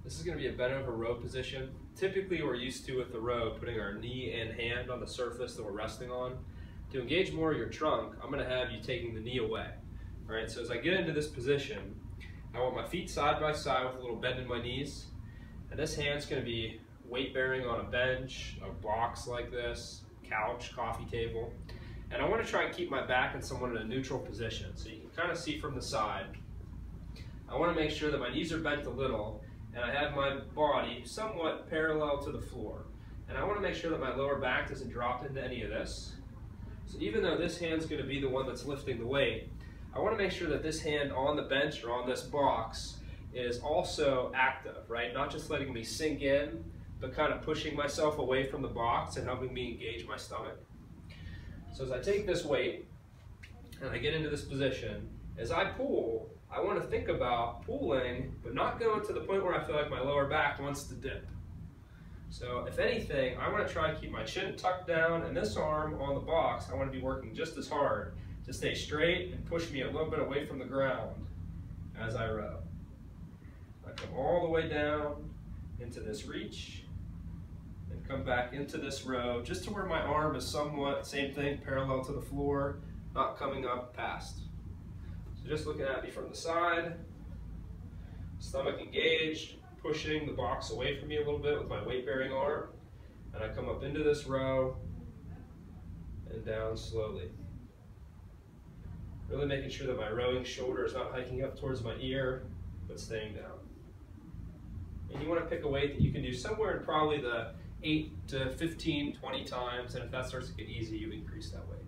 This is going to be a bent over row position. Typically we're used to with the row putting our knee and hand on the surface that we're resting on. To engage more of your trunk, I'm going to have you taking the knee away. All right, so as I get into this position, I want my feet side by side with a little bend in my knees, and this hand's going to be weight bearing on a bench, a box like this, couch, coffee table, and I want to try and keep my back in somewhat in a neutral position so you can kind of see from the side. I want to make sure that my knees are bent a little and I have my body somewhat parallel to the floor. And I want to make sure that my lower back doesn't drop into any of this. So even though this hand's going to be the one that's lifting the weight, I want to make sure that this hand on the bench or on this box is also active, right? Not just letting me sink in, but kind of pushing myself away from the box and helping me engage my stomach. So as I take this weight and I get into this position, as I pull, I want to think about pulling, but not going to the point where I feel like my lower back wants to dip. So if anything, I want to try and keep my chin tucked down and this arm on the box, I want to be working just as hard to stay straight and push me a little bit away from the ground as I row. I come all the way down into this reach and come back into this row just to where my arm is somewhat, same thing, parallel to the floor, not coming up past. So just looking at me from the side, stomach engaged, pushing the box away from me a little bit with my weight-bearing arm, and I come up into this row and down slowly. Really making sure that my rowing shoulder is not hiking up towards my ear, but staying down. And you want to pick a weight that you can do somewhere in probably the 8 to 15, 20 times, and if that starts to get easy, you increase that weight.